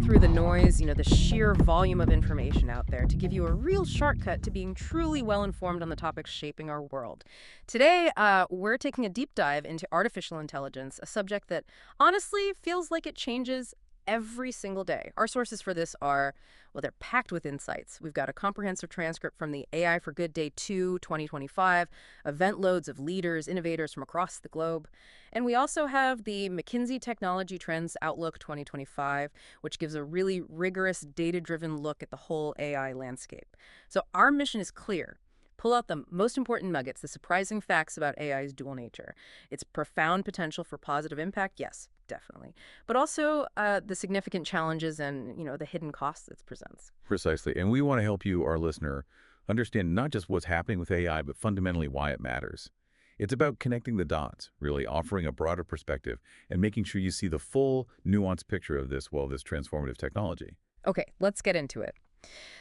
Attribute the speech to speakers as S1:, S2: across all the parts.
S1: through the noise, the sheer volume of information out there to give you a real shortcut to being truly well-informed on the topics shaping our world. Today, we're taking a deep dive into artificial intelligence, a subject that honestly feels like it changes every single day. Our sources for this are, well, they're packed with insights. We've got a comprehensive transcript from the AI for Good Day 2, 2025, event loads of leaders, innovators from across the globe. And we also have the McKinsey Technology Trends Outlook 2025, which gives a really rigorous, data-driven look at the whole AI landscape. So our mission is clear. Pull out the most important nuggets, the surprising facts about AI's dual nature. Its profound potential for positive impact, yes, definitely. But also the significant challenges and, the hidden costs it presents.
S2: Precisely. And we want to help you, our listener, understand not just what's happening with AI, but fundamentally why it matters. It's about connecting the dots, really offering a broader perspective and making sure you see the full, nuanced picture of this transformative technology.
S1: Okay, let's get into it.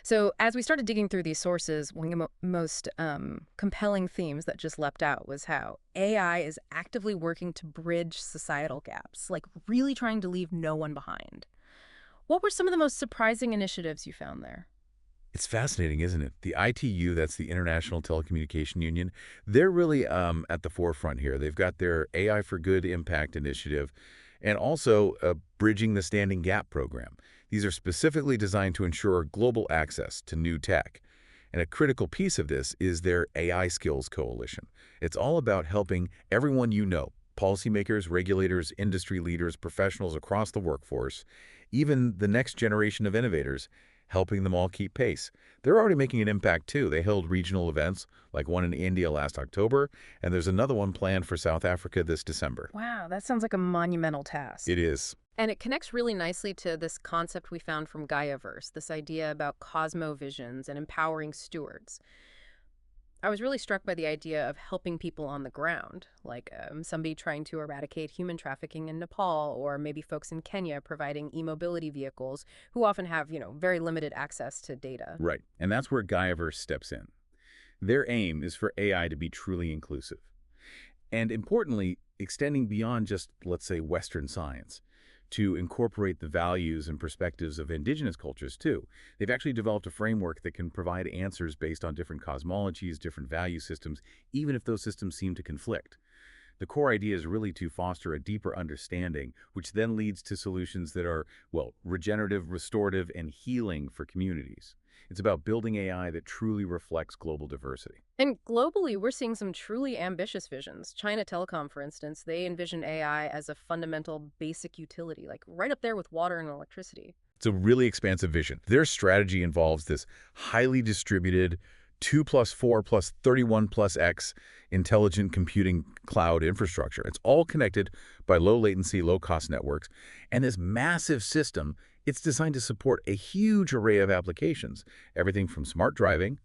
S1: So as we started digging through these sources, one of the most compelling themes that just leapt out was how AI is actively working to bridge societal gaps, like really trying to leave no one behind. What were some of the most surprising initiatives you found there?
S2: It's fascinating, isn't it? The ITU, that's the International Telecommunication Union, they're really at the forefront here. They've got their AI for Good Impact initiative and also Bridging the Standing Gap program. These are specifically designed to ensure global access to new tech. And a critical piece of this is their AI Skills Coalition. It's all about helping everyone policymakers, regulators, industry leaders, professionals across the workforce, even the next generation of innovators, helping them all keep pace. They're already making an impact, too. They held regional events, like one in India last October, and there's another one planned for South Africa this December.
S1: Wow, that sounds like a monumental task.
S2: It is.
S1: And it connects really nicely to this concept we found from Gaiaverse, this idea about cosmovisions and empowering stewards. I was really struck by the idea of helping people on the ground, like somebody trying to eradicate human trafficking in Nepal, or maybe folks in Kenya providing e-mobility vehicles who often have, very limited access to data.
S2: Right. And that's where Gaiaverse steps in. Their aim is for AI to be truly inclusive. And importantly, extending beyond just, let's say, Western science, to incorporate the values and perspectives of indigenous cultures, too. They've actually developed a framework that can provide answers based on different cosmologies, different value systems, even if those systems seem to conflict. The core idea is really to foster a deeper understanding, which then leads to solutions that are, regenerative, restorative, and healing for communities. It's about building AI that truly reflects global diversity.
S1: And globally, we're seeing some truly ambitious visions. China Telecom, for instance, they envision AI as a fundamental basic utility, like right up there with water and electricity.
S2: It's a really expansive vision. Their strategy involves this highly distributed 2 plus 4 plus 31 plus X intelligent computing cloud infrastructure. It's all connected by low latency, low cost networks. And this massive system, it's designed to support a huge array of applications, everything from smart driving.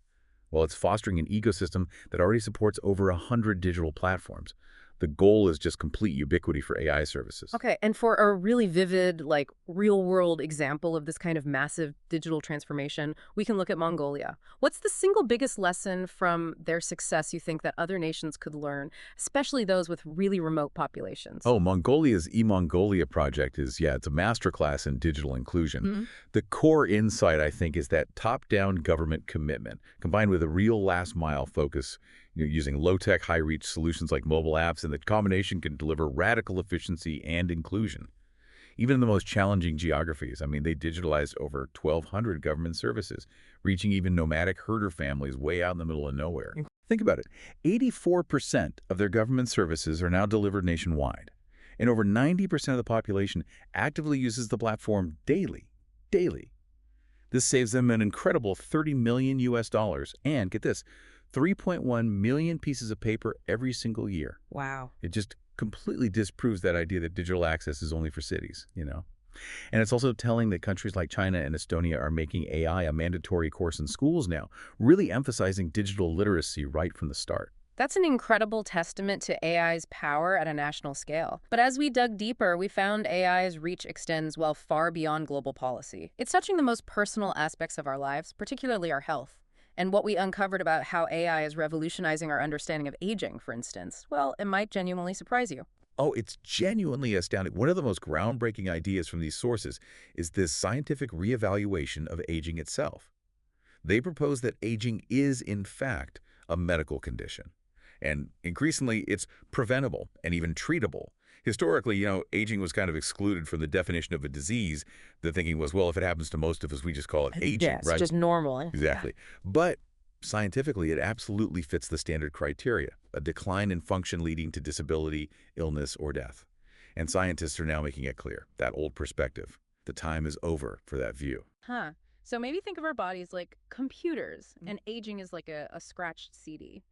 S2: Well, it's fostering an ecosystem that already supports over 100 digital platforms. The goal is just complete ubiquity for AI services.
S1: Okay, and for a really vivid, like real-world example of this kind of massive digital transformation, we can look at Mongolia. What's the single biggest lesson from their success you think that other nations could learn, especially those with really remote populations?
S2: Oh, Mongolia's eMongolia project is, it's a masterclass in digital inclusion.
S1: Mhm.
S2: The core insight, I think, is that top-down government commitment, combined with a real last-mile focus, using low-tech, high-reach solutions like mobile apps, and the combination can deliver radical efficiency and inclusion. Even in the most challenging geographies, they digitalized over 1,200 government services, reaching even nomadic herder families way out in the middle of nowhere. Think about it. 84% of their government services are now delivered nationwide, and over 90% of the population actively uses the platform daily. This saves them an incredible $30 million US, and get this, 3.1 million pieces of paper every single year.
S1: Wow.
S2: It just completely disproves that idea that digital access is only for cities, And it's also telling that countries like China and Estonia are making AI a mandatory course in schools now, really emphasizing digital literacy right from the start.
S1: That's an incredible testament to AI's power at a national scale. But as we dug deeper, we found AI's reach extends well far beyond global policy. It's touching the most personal aspects of our lives, particularly our health. And what we uncovered about how AI is revolutionizing our understanding of aging, for instance, well, it might genuinely surprise you.
S2: Oh, it's genuinely astounding. One of the most groundbreaking ideas from these sources is this scientific reevaluation of aging itself. They propose that aging is, in fact, a medical condition. And increasingly, it's preventable and even treatable. Historically, aging was kind of excluded from the definition of a disease. The thinking was, well, if it happens to most of us, we just call it aging,
S1: Yes,
S2: right?
S1: just normal. Yeah.
S2: Exactly. But scientifically, it absolutely fits the standard criteria, a decline in function leading to disability, illness, or death. And scientists are now making it clear, that old perspective. The time is over for that view.
S1: Huh. So maybe think of our bodies like computers, and aging is like a scratched CD.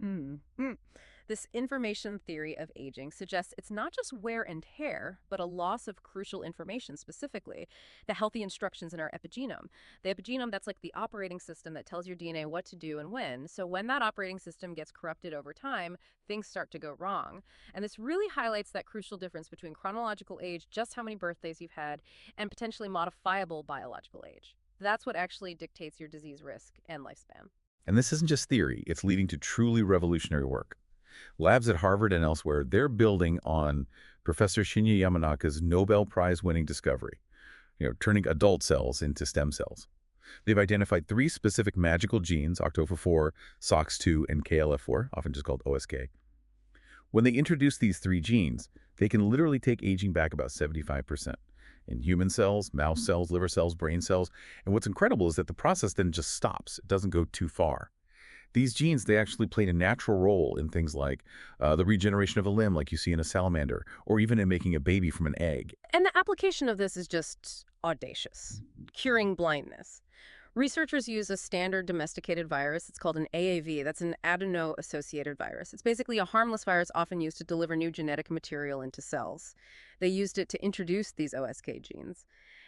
S1: This information theory of aging suggests it's not just wear and tear, but a loss of crucial information, specifically the healthy instructions in our epigenome. The epigenome, that's like the operating system that tells your DNA what to do and when. So when that operating system gets corrupted over time, things start to go wrong. And this really highlights that crucial difference between chronological age, just how many birthdays you've had, and potentially modifiable biological age. That's what actually dictates your disease risk and lifespan.
S2: And this isn't just theory, it's leading to truly revolutionary work. Labs at Harvard and elsewhere, they're building on Professor Shinya Yamanaka's Nobel Prize-winning discovery, turning adult cells into stem cells. They've identified three specific magical genes, OCTOFA4, SOX2, and KLF4, often just called OSK. When they introduce these three genes, they can literally take aging back about 75% in human cells, mouse cells, liver cells, brain cells. And what's incredible is that the process then just stops. It doesn't go too far. These genes, they actually played a natural role in things like the regeneration of a limb, like you see in a salamander, or even in making a baby from an egg.
S1: And the application of this is just audacious, curing blindness. Researchers use a standard domesticated virus. It's called an AAV. That's an adeno-associated virus. It's basically a harmless virus often used to deliver new genetic material into cells. They used it to introduce these OSK genes.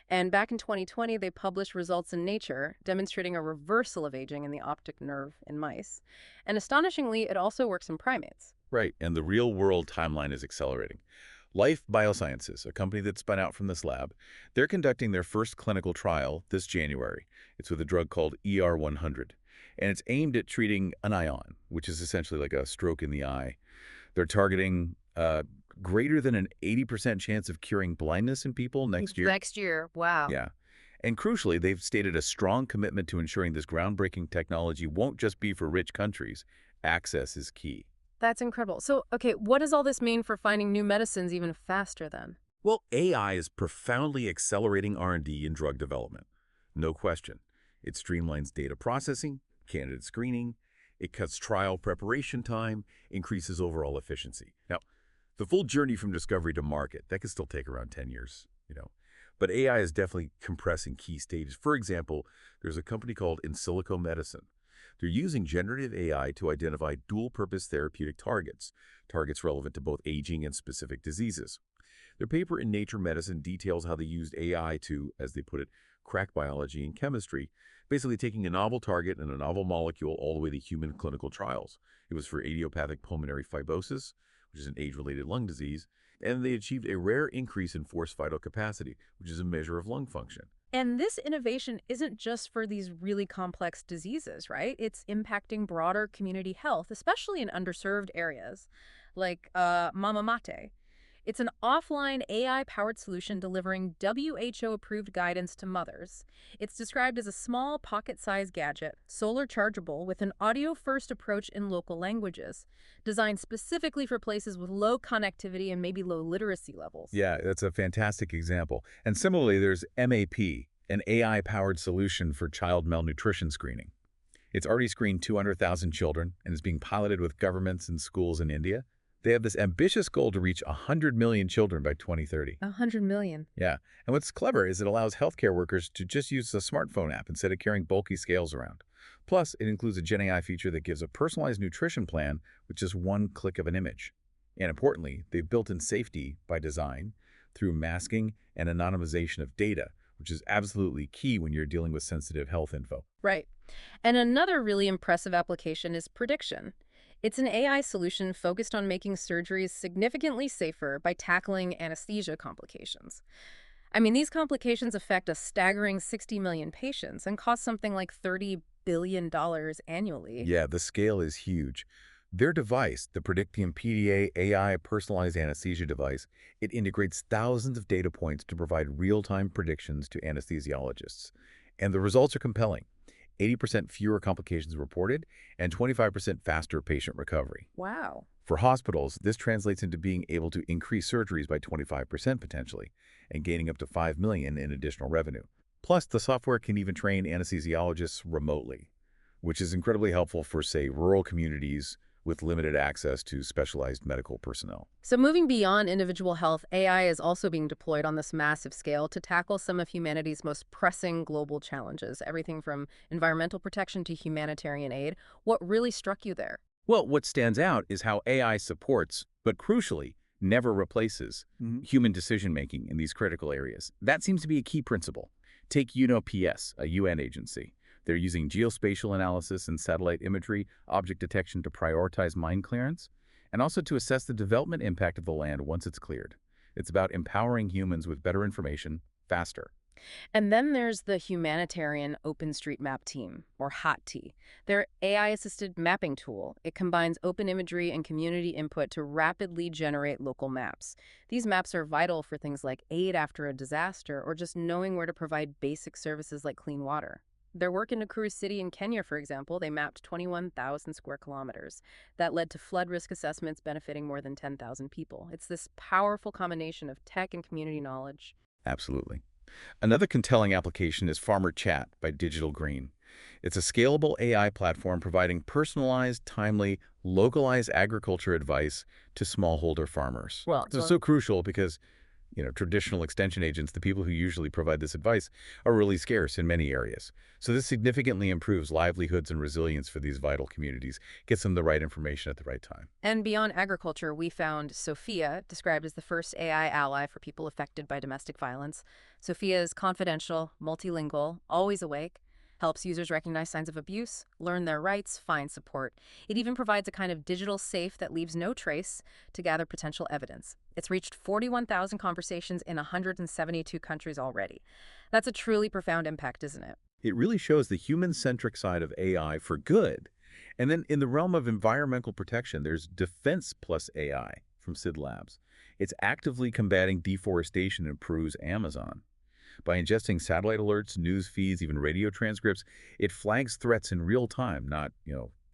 S1: And back in 2020, they published results in Nature demonstrating a reversal of aging in the optic nerve in mice. And astonishingly, it also works in primates.
S2: Right, and the real-world timeline is accelerating. Life Biosciences, a company that spun out from this lab, they're conducting their first clinical trial this January. It's with a drug called ER100, and it's aimed at treating an ion, which is essentially like a stroke in the eye. They're targeting greater than an 80% chance of curing blindness in people next year.
S1: Next year, wow.
S2: Yeah. And crucially, they've stated a strong commitment to ensuring this groundbreaking technology won't just be for rich countries. Access is key.
S1: That's incredible. So, okay, what does all this mean for finding new medicines even faster then?
S2: Well, AI is profoundly accelerating R&D in drug development. No question. It streamlines data processing, candidate screening, it cuts trial preparation time, increases overall efficiency. Now, the full journey from discovery to market, that could still take around 10 years. But AI is definitely compressing key stages. For example, there's a company called In Silico Medicine. They're using generative AI to identify dual-purpose therapeutic targets relevant to both aging and specific diseases. Their paper in Nature Medicine details how they used AI to, as they put it, crack biology and chemistry, basically taking a novel target and a novel molecule all the way to human clinical trials. It was for idiopathic pulmonary fibrosis, which is an age-related lung disease, and they achieved a rare increase in forced vital capacity, which is a measure of lung function.
S1: And this innovation isn't just for these really complex diseases, right? It's impacting broader community health, especially in underserved areas like Mama Mate. It's an offline AI-powered solution delivering WHO-approved guidance to mothers. It's described as a small pocket-sized gadget, solar chargeable, with an audio-first approach in local languages, designed specifically for places with low connectivity and maybe low literacy levels.
S2: Yeah, that's a fantastic example. And similarly, there's MAP, an AI-powered solution for child malnutrition screening. It's already screened 200,000 children and is being piloted with governments and schools in India. They have this ambitious goal to reach 100 million children by 2030.
S1: 100 million.
S2: Yeah, and what's clever is it allows healthcare workers to just use a smartphone app instead of carrying bulky scales around. Plus, it includes a Gen AI feature that gives a personalized nutrition plan with just one click of an image. And importantly, they've built in safety by design through masking and anonymization of data, which is absolutely key when you're dealing with sensitive health info.
S1: Right. And another really impressive application is prediction. It's an AI solution focused on making surgeries significantly safer by tackling anesthesia complications. I mean, these complications affect a staggering 60 million patients and cost something like $30 billion annually.
S2: Yeah, the scale is huge. Their device, the Predictium PDA AI personalized anesthesia device, it integrates thousands of data points to provide real-time predictions to anesthesiologists. And the results are compelling. 80% fewer complications reported and 25% faster patient recovery.
S1: Wow.
S2: For hospitals, this translates into being able to increase surgeries by 25% potentially and gaining up to $5 million in additional revenue. Plus, the software can even train anesthesiologists remotely, which is incredibly helpful for, say, rural communities with limited access to specialized medical personnel.
S1: So moving beyond individual health, AI is also being deployed on this massive scale to tackle some of humanity's most pressing global challenges, everything from environmental protection to humanitarian aid. What really struck you there?
S2: Well, what stands out is how AI supports, but crucially, never replaces human decision-making in these critical areas. That seems to be a key principle. Take UNOPS, a UN agency. They're using geospatial analysis and satellite imagery, object detection to prioritize mine clearance, and also to assess the development impact of the land once it's cleared. It's about empowering humans with better information faster.
S1: And then there's the humanitarian OpenStreetMap team, or HOT-T. Their AI-assisted mapping tool. It combines open imagery and community input to rapidly generate local maps. These maps are vital for things like aid after a disaster or just knowing where to provide basic services like clean water. Their work in Nakuru City in Kenya, for example, they mapped 21,000 square kilometers. That led to flood risk assessments benefiting more than 10,000 people. It's this powerful combination of tech and community knowledge.
S2: Absolutely. Another compelling application is Farmer Chat by Digital Green. It's a scalable AI platform providing personalized, timely, localized agriculture advice to smallholder farmers.
S1: Well,
S2: So it's so crucial because, traditional extension agents, the people who usually provide this advice, are really scarce in many areas. So this significantly improves livelihoods and resilience for these vital communities, gets them the right information at the right time.
S1: And beyond agriculture, we found Sophia, described as the first AI ally for people affected by domestic violence. Sophia is confidential, multilingual, always awake, helps users recognize signs of abuse, learn their rights, find support. It even provides a kind of digital safe that leaves no trace to gather potential evidence. It's reached 41,000 conversations in 172 countries already. That's a truly profound impact, isn't it?
S2: It really shows the human-centric side of AI for good. And then in the realm of environmental protection, there's Defense Plus AI from Sid Labs. It's actively combating deforestation in Peru's Amazon. By ingesting satellite alerts, news feeds, even radio transcripts, it flags threats in real time, not,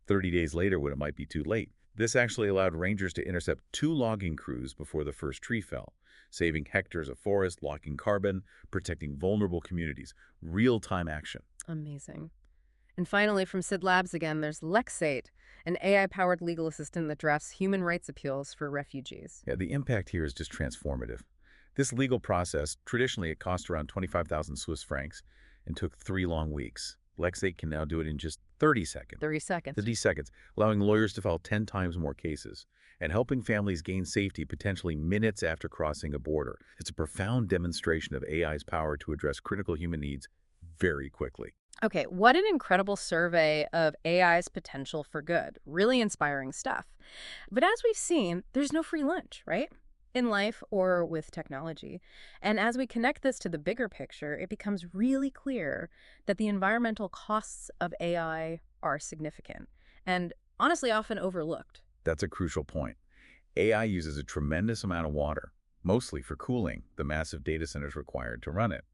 S2: 30 days later when it might be too late. This actually allowed rangers to intercept 2 logging crews before the first tree fell, saving hectares of forest, locking carbon, protecting vulnerable communities. Real-time action.
S1: Amazing. And finally, from Sid Labs again, there's Lexate, an AI-powered legal assistant that drafts human rights appeals for refugees.
S2: Yeah, the impact here is just transformative. This legal process, traditionally it cost around 25,000 Swiss francs and took 3 long weeks. Lexate can now do it in just 30 seconds.
S1: 30 seconds.
S2: 30 seconds, allowing lawyers to file 10 times more cases and helping families gain safety potentially minutes after crossing a border. It's a profound demonstration of AI's power to address critical human needs very quickly.
S1: Okay, what an incredible survey of AI's potential for good. Really inspiring stuff. But as we've seen, there's no free lunch, right? In life or with technology. And as we connect this to the bigger picture, it becomes really clear that the environmental costs of AI are significant and honestly often overlooked.
S2: That's a crucial point. AI uses a tremendous amount of water, mostly for cooling the massive data centers required to run it.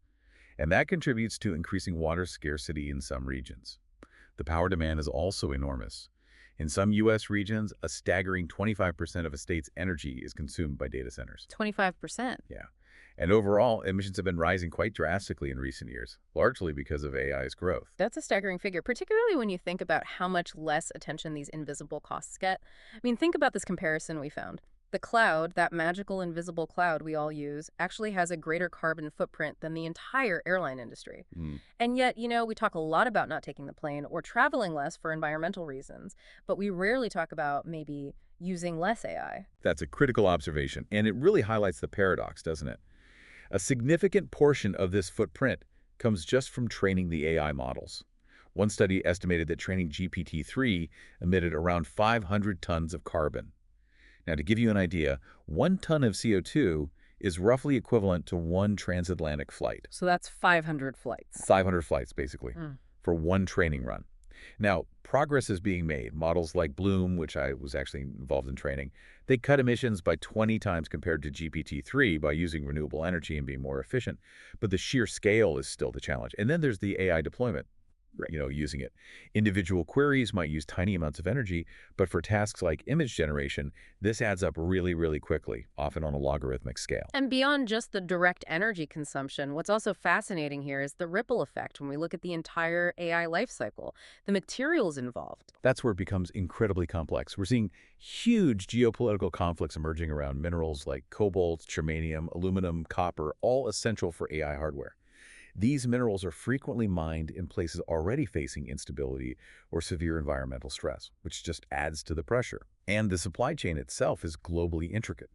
S2: And that contributes to increasing water scarcity in some regions. The power demand is also enormous. In some U.S. regions, a staggering 25% of a state's energy is consumed by data centers.
S1: 25%.
S2: Yeah. And overall, emissions have been rising quite drastically in recent years, largely because of AI's growth.
S1: That's a staggering figure, particularly when you think about how much less attention these invisible costs get. I mean, think about this comparison we found. The cloud, that magical invisible cloud we all use, actually has a greater carbon footprint than the entire airline industry. And yet, we talk a lot about not taking the plane or traveling less for environmental reasons, but we rarely talk about maybe using less AI.
S2: That's a critical observation, and it really highlights the paradox, doesn't it? A significant portion of this footprint comes just from training the AI models. One study estimated that training GPT-3 emitted around 500 tons of carbon. Now, to give you an idea, 1 ton of CO2 is roughly equivalent to 1 transatlantic flight.
S1: So that's 500 flights.
S2: 500 flights, basically, for one training run. Now, progress is being made. Models like Bloom, which I was actually involved in training, they cut emissions by 20 times compared to GPT-3 by using renewable energy and being more efficient. But the sheer scale is still the challenge. And then there's the AI deployment,
S1: Right.
S2: using it. Individual queries might use tiny amounts of energy, but for tasks like image generation, this adds up really, really quickly, often on a logarithmic scale.
S1: And beyond just the direct energy consumption, what's also fascinating here is the ripple effect when we look at the entire AI lifecycle, the materials involved.
S2: That's where it becomes incredibly complex. We're seeing huge geopolitical conflicts emerging around minerals like cobalt, germanium, aluminum, copper, all essential for AI hardware. These minerals are frequently mined in places already facing instability or severe environmental stress, which just adds to the pressure. And the supply chain itself is globally intricate.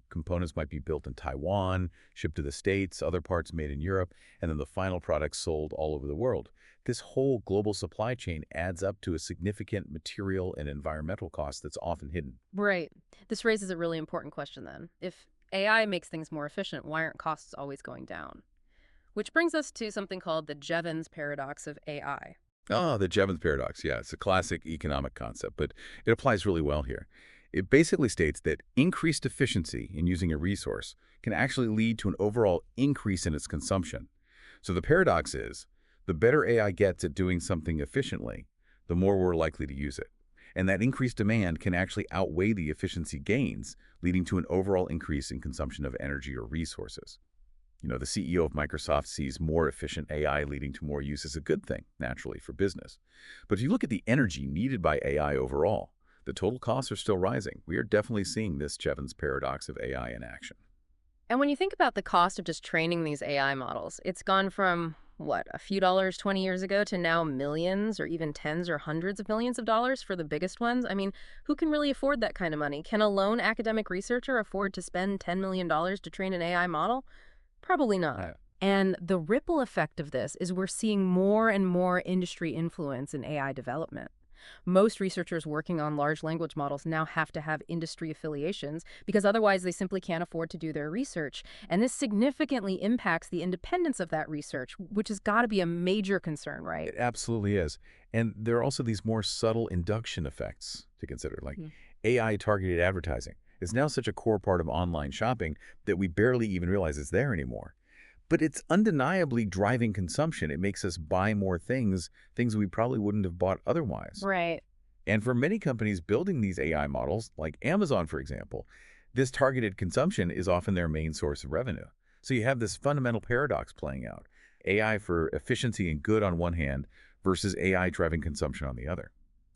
S2: Components might be built in Taiwan, shipped to the States, other parts made in Europe, and then the final products sold all over the world. This whole global supply chain adds up to a significant material and environmental cost that's often hidden.
S1: Right. This raises a really important question then. If AI makes things more efficient, why aren't costs always going down? Which brings us to something called the Jevons paradox of AI.
S2: Ah, the Jevons paradox. Yeah, it's a classic economic concept, but it applies really well here. It basically states that increased efficiency in using a resource can actually lead to an overall increase in its consumption. So the paradox is, the better AI gets at doing something efficiently, the more we're likely to use it. And that increased demand can actually outweigh the efficiency gains, leading to an overall increase in consumption of energy or resources. The CEO of Microsoft sees more efficient AI leading to more use as a good thing, naturally, for business. But if you look at the energy needed by AI overall, the total costs are still rising. We are definitely seeing this Jevons paradox of AI in action.
S1: And when you think about the cost of just training these AI models, it's gone from, what, a few dollars 20 years ago to now millions or even tens or hundreds of millions of dollars for the biggest ones. I mean, who can really afford that kind of money? Can a lone academic researcher afford to spend $10 million to train an AI model? Probably not.
S2: Uh,
S1: And the ripple effect of this is we're seeing more and more industry influence in AI development. Most researchers working on large language models now have to have industry affiliations because otherwise they simply can't afford to do their research. And this significantly impacts the independence of that research, which has got to be a major concern, right?
S2: it absolutely is. And there are also these more subtle induction effects to consider, like
S1: Mhm.
S2: AI-targeted advertising. It's now such a core part of online shopping that we barely even realize it's there anymore. But it's undeniably driving consumption. It makes us buy more things we probably wouldn't have bought otherwise.
S1: Right.
S2: And for many companies building these AI models, like Amazon, for example, this targeted consumption is often their main source of revenue. So you have this fundamental paradox playing out. AI for efficiency and good on one hand versus AI driving consumption on the other.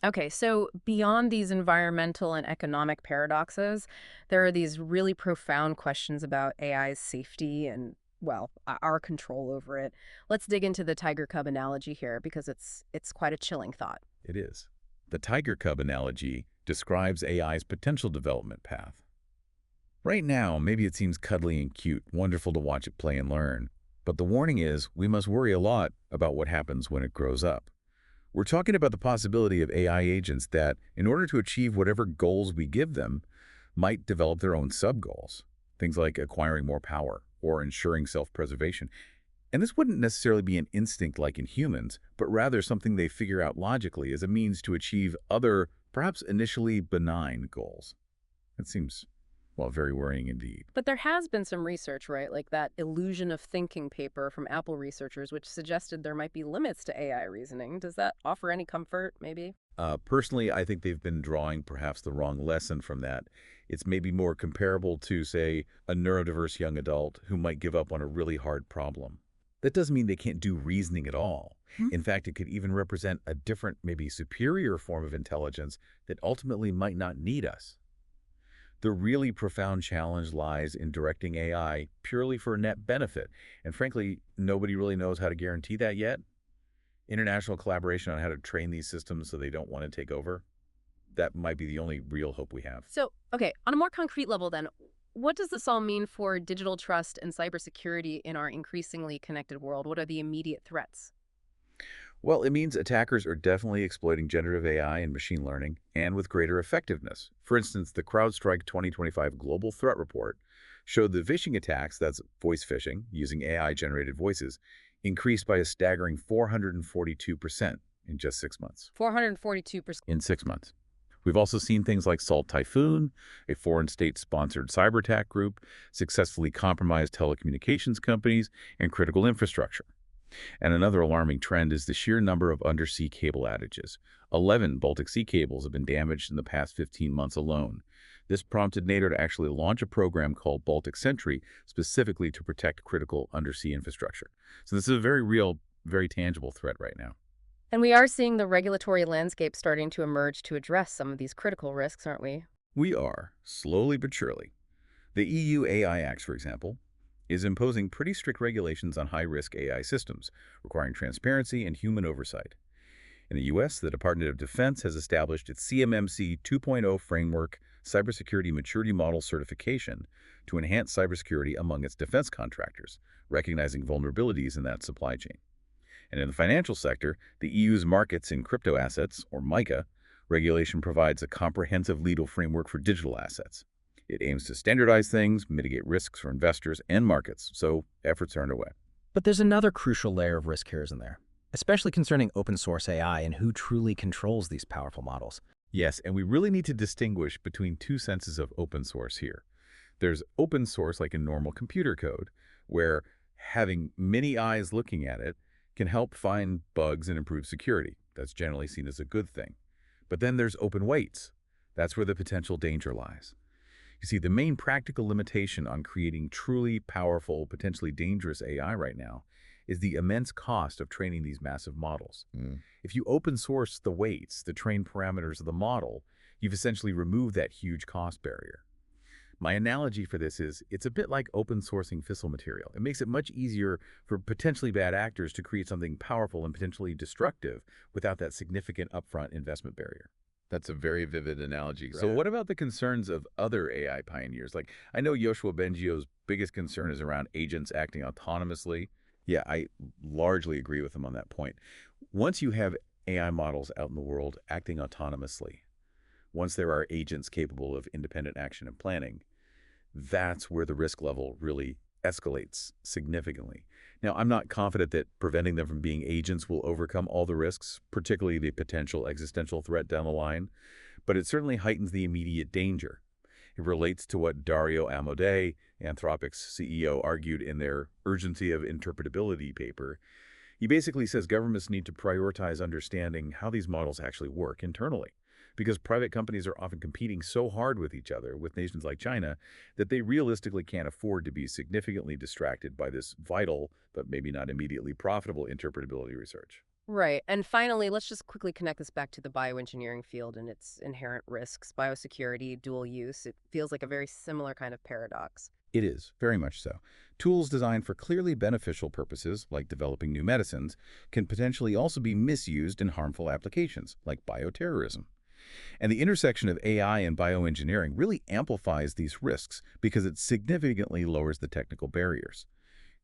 S1: Okay, so beyond these environmental and economic paradoxes, there are these really profound questions about AI's safety and, well, our control over it. Let's dig into the tiger cub analogy here because it's quite a chilling thought.
S2: It is. The tiger cub analogy describes AI's potential development path. Right now, maybe it seems cuddly and cute, wonderful to watch it play and learn. But the warning is, we must worry a lot about what happens when it grows up. We're talking about the possibility of AI agents that, in order to achieve whatever goals we give them, might develop their own sub-goals. Things like acquiring more power or ensuring self-preservation. And this wouldn't necessarily be an instinct like in humans, but rather something they figure out logically as a means to achieve other, perhaps initially benign goals. That seems, well, very worrying indeed.
S1: But there has been some research, right? Like that illusion of thinking paper from Apple researchers, which suggested there might be limits to AI reasoning. Does that offer any comfort, maybe?
S2: Personally, I think they've been drawing perhaps the wrong lesson from that. It's maybe more comparable to, say, a neurodiverse young adult who might give up on a really hard problem. That doesn't mean they can't do reasoning at all.
S1: Hmm?
S2: In fact, it could even represent a different, maybe superior form of intelligence that ultimately might not need us. The really profound challenge lies in directing AI purely for net benefit. And frankly, nobody really knows how to guarantee that yet. International collaboration on how to train these systems so they don't want to take over, that might be the only real hope we have.
S1: So, okay, on a more concrete level, then, what does this all mean for digital trust and cybersecurity in our increasingly connected world? What are the immediate threats?
S2: Well, it means attackers are definitely exploiting generative AI and machine learning, and with greater effectiveness. For instance, the CrowdStrike 2025 Global Threat Report showed that phishing attacks, that's voice phishing, using AI-generated voices, increased by a staggering 442%. in just 6 months.
S1: 442%.
S2: In 6 months. We've also seen things like Salt Typhoon, a foreign state-sponsored cyber attack group, successfully compromise telecommunications companies and critical infrastructure. And another alarming trend is the sheer number of undersea cable outages. 11 Baltic Sea cables have been damaged in the past 15 months alone. This prompted NATO to actually launch a program called Baltic Sentry, specifically to protect critical undersea infrastructure. So this is a very real, very tangible threat right now.
S1: And we are seeing the regulatory landscape starting to emerge to address some of these critical risks, aren't we?
S2: We are, slowly but surely. The EU AI Act, for example, is imposing pretty strict regulations on high-risk AI systems, requiring transparency and human oversight. In the U.S., the Department of Defense has established its CMMC 2.0 framework cybersecurity maturity model certification to enhance cybersecurity among its defense contractors, recognizing vulnerabilities in that supply chain. And in the financial sector, the EU's Markets in Crypto Assets, or MiCA, regulation provides a comprehensive legal framework for digital assets. It aims to standardize things, mitigate risks for investors and markets, so efforts are underway.
S3: But there's another crucial layer of risk here, isn't there? Especially concerning open source AI and who truly controls these powerful models.
S2: Yes, and we really need to distinguish between two senses of open source here. There's open source, like in normal computer code, where having many eyes looking at it can help find bugs and improve security. That's generally seen as a good thing. But then there's open weights. That's where the potential danger lies. You see, the main practical limitation on creating truly powerful, potentially dangerous AI right now is the immense cost of training these massive models. If you open source the weights, the trained parameters of the model, you've essentially removed that huge cost barrier. My analogy for this is it's a bit like open sourcing fissile material. It makes it much easier for potentially bad actors to create something powerful and potentially destructive without that significant upfront investment barrier. That's a very vivid analogy. So
S3: Right.
S2: what about the concerns of other AI pioneers? Like, I know Yoshua Bengio's biggest concern is around agents acting autonomously. Yeah, I largely agree with him on that point. Once you have AI models out in the world acting autonomously, once there are agents capable of independent action and planning, that's where the risk level really escalates significantly. Now, I'm not confident that preventing them from being agents will overcome all the risks, particularly the potential existential threat down the line, but it certainly heightens the immediate danger. It relates to what Dario Amodei, Anthropic's CEO, argued in their Urgency of Interpretability paper. He basically says governments need to prioritize understanding how these models actually work internally, because private companies are often competing so hard with each other, with nations like China, that they realistically can't afford to be significantly distracted by this vital, but maybe not immediately profitable interpretability research.
S1: Right. And finally, let's just quickly connect this back to the bioengineering field and its inherent risks, biosecurity, dual use. It feels like a very similar kind of paradox.
S2: It is, very much so. Tools designed for clearly beneficial purposes, like developing new medicines, can potentially also be misused in harmful applications, like bioterrorism. And the intersection of AI and bioengineering really amplifies these risks because it significantly lowers the technical barriers.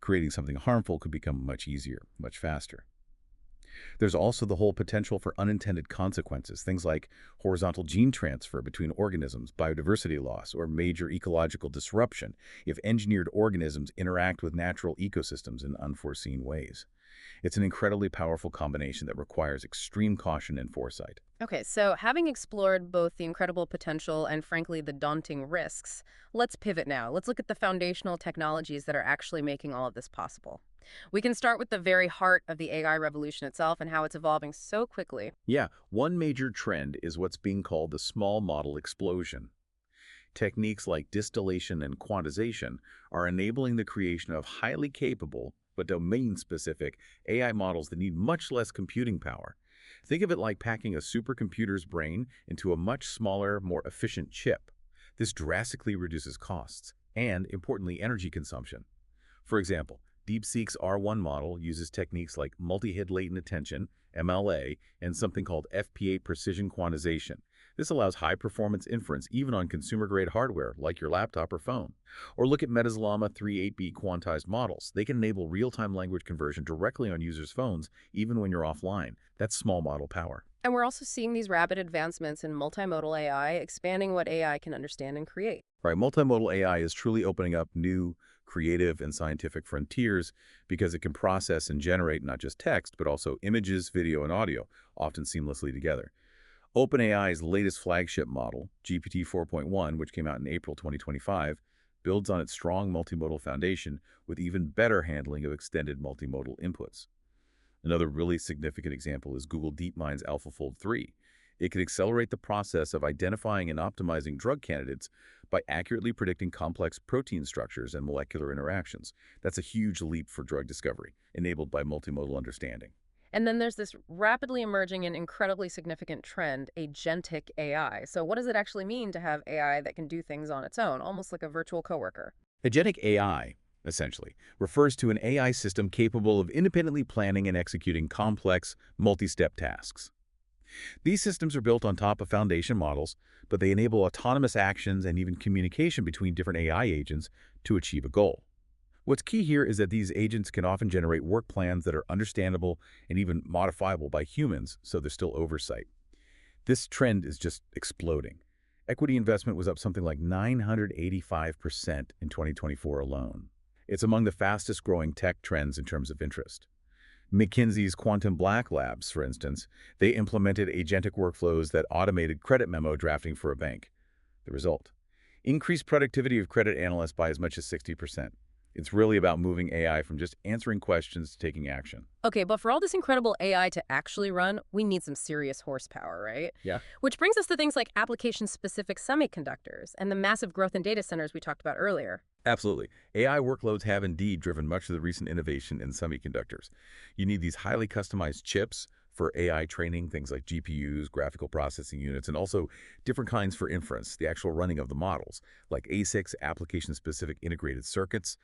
S2: Creating something harmful could become much easier, much faster. There's also the whole potential for unintended consequences, things like horizontal gene transfer between organisms, biodiversity loss, or major ecological disruption if engineered organisms interact with natural ecosystems in unforeseen ways. It's an incredibly powerful combination that requires extreme caution and foresight.
S1: Okay, so having explored both the incredible potential and, frankly, the daunting risks, let's pivot now. Let's look at the foundational technologies that are actually making all of this possible. We can start with the very heart of the AI revolution itself and how it's evolving so quickly.
S2: Yeah, one major trend is what's being called the small model explosion. Techniques like distillation and quantization are enabling the creation of highly capable but domain-specific AI models that need much less computing power. Think of it like packing a supercomputer's brain into a much smaller, more efficient chip. This drastically reduces costs and, importantly, energy consumption. For example, DeepSeek's R1 model uses techniques like multi-head latent attention, MLA, and something called FP8 precision quantization. This allows high-performance inference even on consumer-grade hardware like your laptop or phone. Or look at Meta's Llama 3 8B quantized models. They can enable real-time language conversion directly on users' phones even when you're offline. That's small model power.
S1: And we're also seeing these rapid advancements in multimodal AI, expanding what AI can understand and create.
S2: Right, multimodal AI is truly opening up new creative and scientific frontiers because it can process and generate not just text, but also images, video, and audio, often seamlessly together. OpenAI's latest flagship model, GPT 4.1, which came out in April 2025, builds on its strong multimodal foundation with even better handling of extended multimodal inputs. Another really significant example is Google DeepMind's AlphaFold 3. It can accelerate the process of identifying and optimizing drug candidates by accurately predicting complex protein structures and molecular interactions. That's a huge leap for drug discovery, enabled by multimodal understanding.
S1: And then there's this rapidly emerging and incredibly significant trend, agentic AI. So what does it actually mean to have AI that can do things on its own, almost like a virtual coworker?
S2: Agentic AI, essentially, refers to an AI system capable of independently planning and executing complex, multi-step tasks. These systems are built on top of foundation models, but they enable autonomous actions and even communication between different AI agents to achieve a goal. What's key here is that these agents can often generate work plans that are understandable and even modifiable by humans, so there's still oversight. This trend is just exploding. Equity investment was up something like 985% in 2024 alone. It's among the fastest growing tech trends in terms of interest. McKinsey's Quantum Black Labs, for instance, they implemented agentic workflows that automated credit memo drafting for a bank. The result? Increased productivity of credit analysts by as much as 60%. It's really about moving AI from just answering questions to taking action.
S1: Okay, but for all this incredible AI to actually run, we need some serious horsepower, right?
S2: Yeah.
S1: Which brings us to things like application-specific semiconductors and the massive growth in data centers we talked about earlier.
S2: Absolutely. AI workloads have indeed driven much of the recent innovation in semiconductors. You need these highly customized chips for AI training, things like GPUs, graphical processing units, and also different kinds for inference, the actual running of the models, like ASICs, application-specific integrated circuits.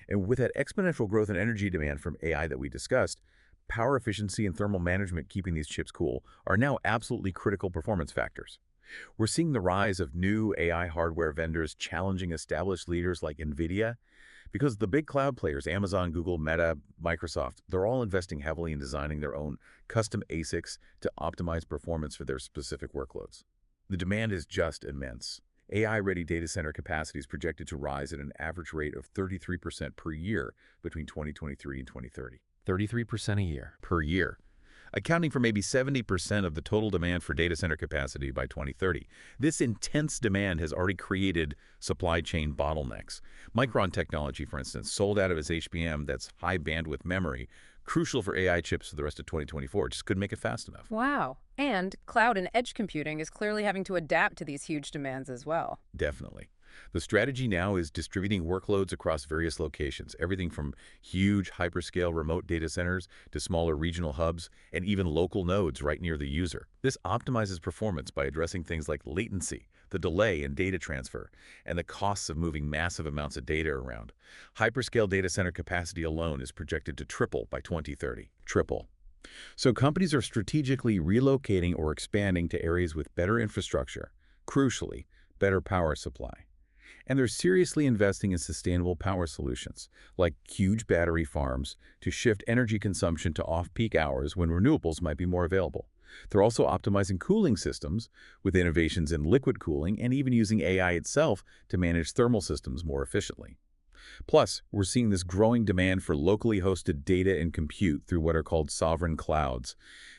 S2: And with that exponential growth in energy demand from AI that we discussed, power efficiency and thermal management keeping these chips cool are now absolutely critical performance factors. We're seeing the rise of new AI hardware vendors challenging established leaders like NVIDIA because the big cloud players, Amazon, Google, Meta, Microsoft, they're all investing heavily in designing their own custom ASICs to optimize performance for their specific workloads. The demand is just immense. AI-ready data center capacity is projected to rise at an average rate of 33% per year between 2023 and 2030. 33% a year. Per year, accounting for maybe 70% of the total demand for data center capacity by 2030. This intense demand has already created supply chain bottlenecks. Micron Technology, for instance, sold out of its HBM, that's high bandwidth memory, crucial for AI chips for the rest of 2024. Just couldn't make it fast enough.
S1: Wow. And cloud and edge computing is clearly having to adapt to these huge demands as well.
S2: Definitely. The strategy now is distributing workloads across various locations, everything from huge hyperscale remote data centers to smaller regional hubs and even local nodes right near the user. This optimizes performance by addressing things like latency, the delay in data transfer, and the costs of moving massive amounts of data around. Hyperscale data center capacity alone is projected to triple by 2030. Triple. So companies are strategically relocating or expanding to areas with better infrastructure, crucially, better power supply. And they're seriously investing in sustainable power solutions, like huge battery farms, to shift energy consumption to off-peak hours when renewables might be more available. They're also optimizing cooling systems with innovations in liquid cooling and even using AI itself to manage thermal systems more efficiently. Plus, we're seeing this growing demand for locally hosted data and compute through what are called sovereign clouds.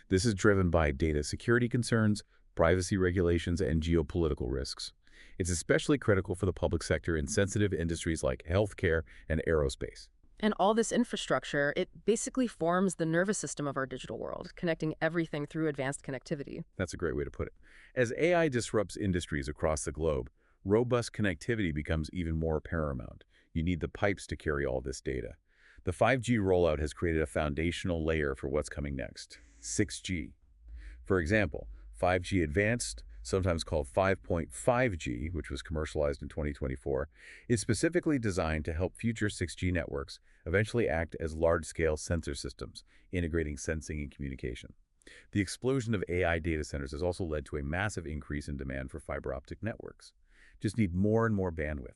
S2: This is driven by data security concerns, privacy regulations, and geopolitical risks. It's especially critical for the public sector in sensitive industries like healthcare and aerospace.
S1: And all this infrastructure, it basically forms the nervous system of our digital world, connecting everything through advanced connectivity.
S2: That's a great way to put it. As AI disrupts industries across the globe, robust connectivity becomes even more paramount. You need the pipes to carry all this data. The 5G rollout has created a foundational layer for what's coming next, 6G. For example, 5G Advanced, sometimes called 5.5G, which was commercialized in 2024, is specifically designed to help future 6G networks eventually act as large-scale sensor systems, integrating sensing and communication. The explosion of AI data centers has also led to a massive increase in demand for fiber optic networks. Just need more and more bandwidth.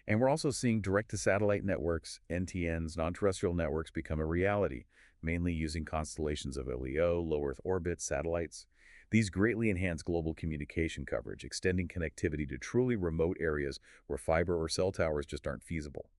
S2: And we're also seeing direct-to-satellite networks, NTNs, non-terrestrial networks become a reality, mainly using constellations of LEO, low Earth orbit, satellites. These greatly enhance global communication coverage, extending connectivity to truly remote areas where fiber or cell towers just aren't feasible.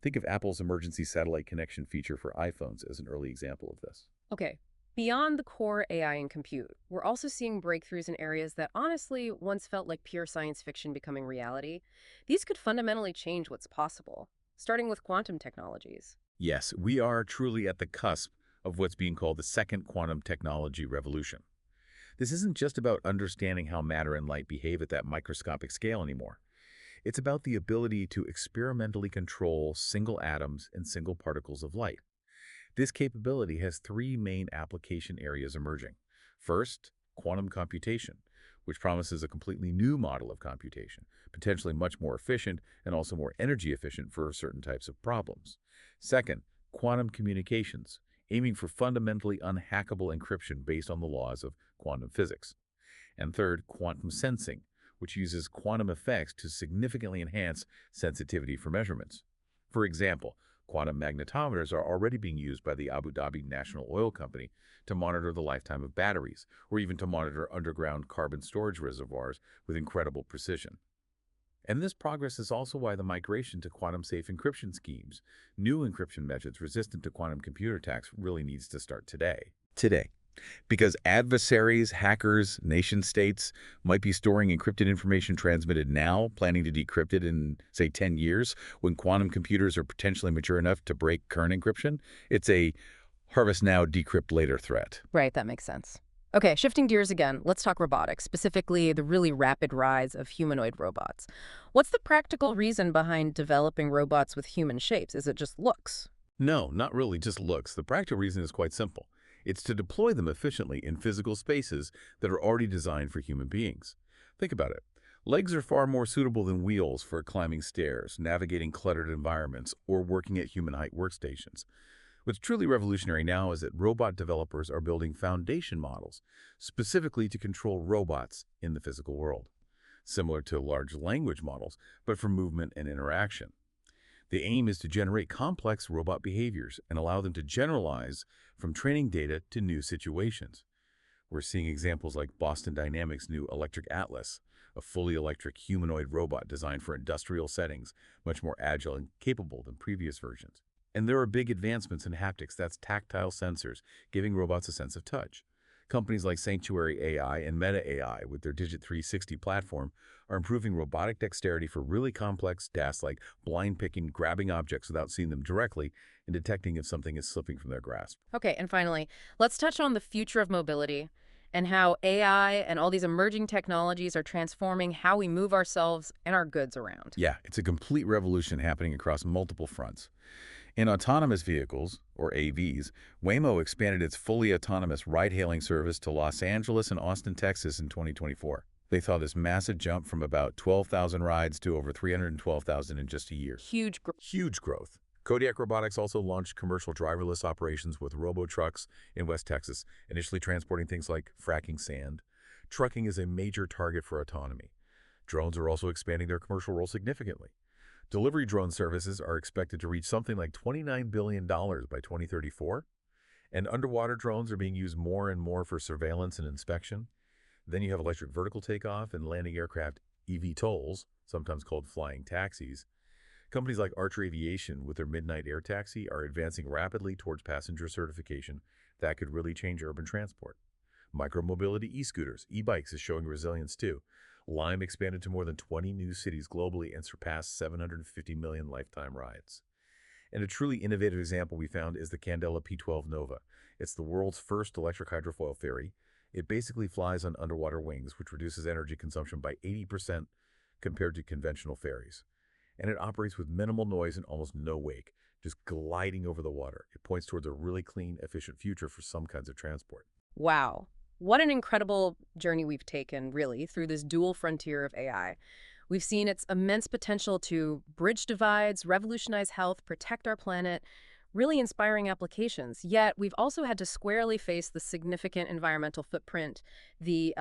S2: Think of Apple's emergency satellite connection feature for iPhones as an early example of this.
S1: Okay, Beyond the core AI and compute, we're also seeing breakthroughs in areas that honestly once felt like pure science fiction becoming reality. These could fundamentally change what's possible, starting with quantum technologies.
S2: Yes, we are truly at the cusp of what's being called the second quantum technology revolution. This isn't just about understanding how matter and light behave at that microscopic scale anymore. It's about the ability to experimentally control single atoms and single particles of light. This capability has three main application areas emerging. First, quantum computation, which promises a completely new model of computation, potentially much more efficient and also more energy efficient for certain types of problems. Second, quantum communications, aiming for fundamentally unhackable encryption based on the laws of quantum physics. And third, quantum sensing, which uses quantum effects to significantly enhance sensitivity for measurements. For example, quantum magnetometers are already being used by the Abu Dhabi National Oil Company to monitor the lifetime of batteries, or even to monitor underground carbon storage reservoirs with incredible precision. And this progress is also why the migration to quantum-safe encryption schemes, new encryption methods resistant to quantum computer attacks, really needs to start today. Today. Because adversaries, hackers, nation-states might be storing encrypted information transmitted now, planning to decrypt it in, say, 10 years, when quantum computers are potentially mature enough to break current encryption. It's a harvest now, decrypt later threat.
S1: Right, that makes sense. Okay, shifting gears again, let's talk robotics, specifically the really rapid rise of humanoid robots. What's the practical reason behind developing robots with human shapes? Is it just looks?
S2: No, not really just looks. The practical reason is quite simple. It's to deploy them efficiently in physical spaces that are already designed for human beings. Think about it. Legs are far more suitable than wheels for climbing stairs, navigating cluttered environments, or working at human-height workstations. What's truly revolutionary now is that robot developers are building foundation models specifically to control robots in the physical world, similar to large language models, but for movement and interaction. The aim is to generate complex robot behaviors and allow them to generalize from training data to new situations. We're seeing examples like Boston Dynamics' new Electric Atlas, a fully electric humanoid robot designed for industrial settings, much more agile and capable than previous versions. And there are big advancements in haptics, that's tactile sensors, giving robots a sense of touch. Companies like Sanctuary AI and Meta AI, with their Digit 360 platform, are improving robotic dexterity for really complex tasks like blind picking, grabbing objects without seeing them directly, and detecting if something is slipping from their grasp.
S1: Okay, and finally, let's touch on the future of mobility and how AI and all these emerging technologies are transforming how we move ourselves and our goods around.
S2: Yeah, it's a complete revolution happening across multiple fronts. In autonomous vehicles, or AVs, Waymo expanded its fully autonomous ride-hailing service to Los Angeles and Austin, Texas in 2024. They saw this massive jump from about 12,000 rides to over 312,000 in just a year.
S1: Huge growth.
S2: Huge growth. Kodiak Robotics also launched commercial driverless operations with robo-trucks in West Texas, initially transporting things like fracking sand. Trucking is a major target for autonomy. Drones are also expanding their commercial role significantly. Delivery drone services are expected to reach something like $29 billion by 2034, and underwater drones are being used more and more for surveillance and inspection. Then you have electric vertical takeoff and landing aircraft eVTOLs, sometimes called flying taxis. Companies like Archer Aviation with their Midnight Air Taxi are advancing rapidly towards passenger certification that could really change urban transport. Micromobility e-scooters, e-bikes is showing resilience too. Lime expanded to more than 20 new cities globally and surpassed 750 million lifetime rides. And a truly innovative example we found is the Candela P12 Nova. It's the world's first electric hydrofoil ferry. It basically flies on underwater wings, which reduces energy consumption by 80% compared to conventional ferries. And it operates with minimal noise and almost no wake, just gliding over the water. It points towards a really clean, efficient future for some kinds of transport.
S1: Wow. What an incredible journey we've taken, really, through this dual frontier of AI. We've seen its immense potential to bridge divides, revolutionize health, protect our planet, really inspiring applications. Yet we've also had to squarely face the significant environmental footprint, the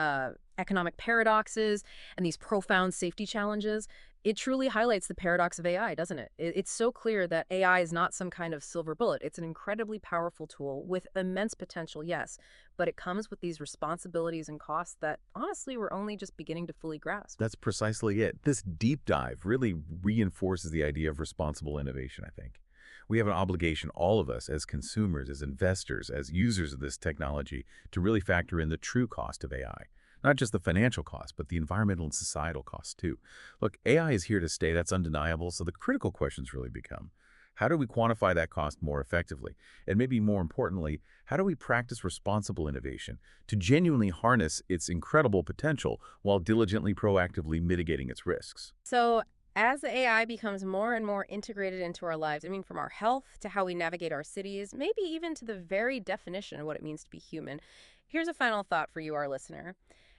S1: economic paradoxes, and these profound safety challenges. It truly highlights the paradox of AI, doesn't it? It's so clear that AI is not some kind of silver bullet. It's an incredibly powerful tool with immense potential, yes, but it comes with these responsibilities and costs that, honestly, we're only just beginning to fully grasp.
S2: That's precisely it. This deep dive really reinforces the idea of responsible innovation, I think. We have an obligation, all of us, as consumers, as investors, as users of this technology, to really factor in the true cost of AI. Not just the financial cost, but the environmental and societal costs too. Look, AI is here to stay, that's undeniable, so the critical questions really become, how do we quantify that cost more effectively? And maybe more importantly, how do we practice responsible innovation to genuinely harness its incredible potential while diligently, proactively mitigating its risks?
S1: So, as the AI becomes more and more integrated into our lives, I mean, from our health to how we navigate our cities, maybe even to the very definition of what it means to be human, here's a final thought for you, our listener.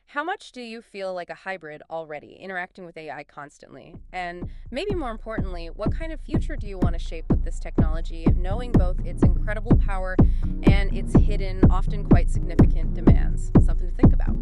S1: How much do you feel like a hybrid already, interacting with AI constantly? And maybe more importantly, what kind of future do you want to shape with this technology, knowing both its incredible power and its hidden, often quite significant demands? Something to think about.